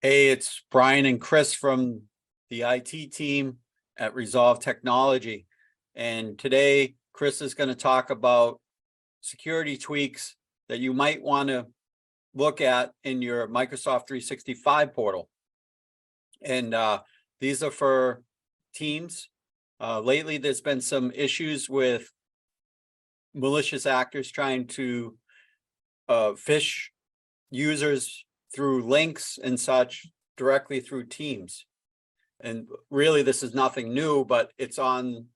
Hey, it's Brian and Chris from the IT team at Resolve Technology. And today, Chris is going to talk about security tweaks that you might want to look at in your Microsoft 365 portal. And these are for teams. Lately, there's been some issues with malicious actors trying to phish users through links and such directly through Teams. And really, this is nothing new, but it's on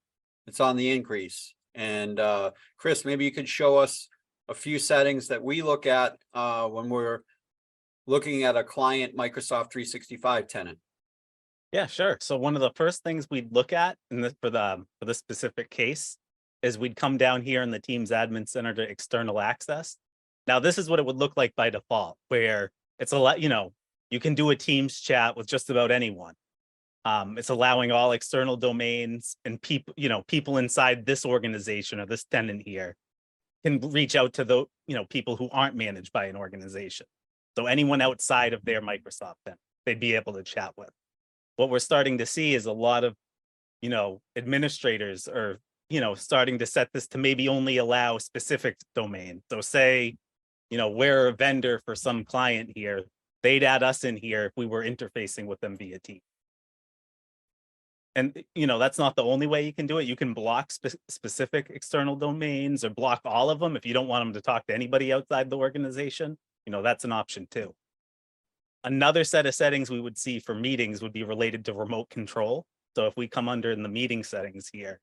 the increase. And Chris, maybe you could show us a few settings that we look at when we're looking at a client Microsoft 365 tenant. Yeah, sure. So one of the first things we'd look at for this specific case is we'd come down here in the Teams Admin Center to external access. Now, this is what it would look like by default, where it's a lot, you can do a Teams chat with just about anyone. It's allowing all external domains and people inside this organization or this tenant here can reach out to the, people who aren't managed by an organization. So anyone outside of their Microsoft tenant, they'd be able to chat with. What we're starting to see is a lot of, administrators are, starting to set this to maybe only allow specific domains. So say, we're a vendor for some client here, they'd add us in here if we were interfacing with them via Teams. And, that's not the only way you can do it. You can block specific external domains or block all of them if you don't want them to talk to anybody outside the organization. That's an option too. Another set of settings we would see for meetings would be related to remote control. So if we come under in the meeting settings here,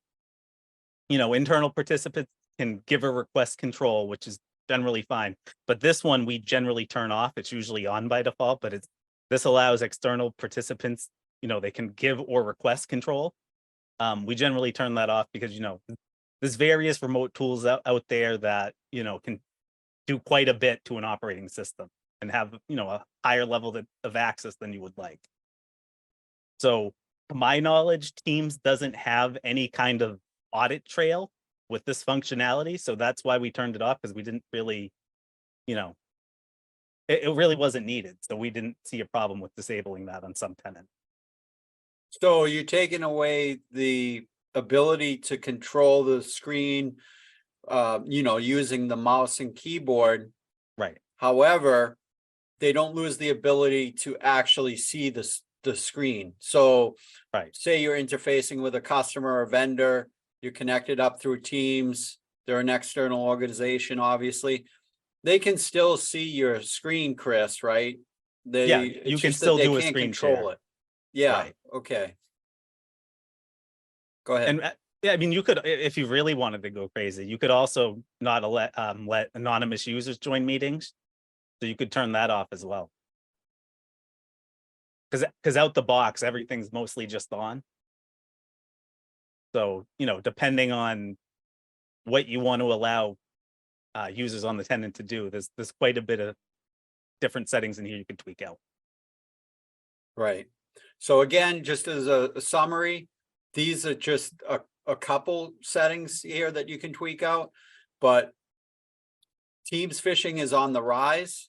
internal participants can give a request control, which is generally fine. But this one we generally turn off. It's usually on by default, but this allows external participants, they can give or request control. We generally turn that off because, there's various remote tools out there that, can do quite a bit to an operating system and have, a higher level of access than you would like. So to my knowledge, Teams doesn't have any kind of audit trail with this functionality. So that's why we turned it off, because we didn't really, it really wasn't needed. So we didn't see a problem with disabling that on some tenant. So you're taking away the ability to control the screen, using the mouse and keyboard. Right. However, they don't lose the ability to actually see the screen. So Right. say you're interfacing with a customer or vendor, you're connected up through Teams, they're an external organization, obviously. They can still see your screen, Chris, right? Yeah, you can still do a screen share. It. Yeah, Right. okay. Go ahead. And yeah, I mean, you could, if you really wanted to go crazy, you could also not let anonymous users join meetings. So you could turn that off as well. Because out the box, everything's mostly just on. So, depending on what you want to allow users on the tenant to do, there's quite a bit of different settings in here you can tweak out. Right. So again, just as a summary, these are just a couple settings here that you can tweak out, but Teams phishing is on the rise.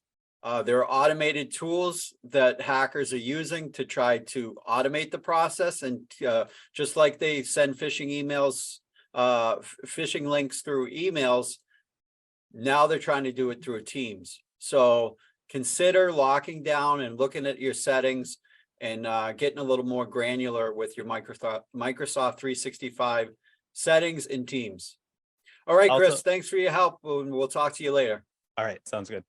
There are automated tools that hackers are using to try to automate the process. And just like they send phishing emails, phishing links through emails, now they're trying to do it through Teams. So consider locking down and looking at your settings and getting a little more granular with your Microsoft 365 settings in Teams. All right, Chris, thanks for your help. We'll talk to you later. All right, sounds good.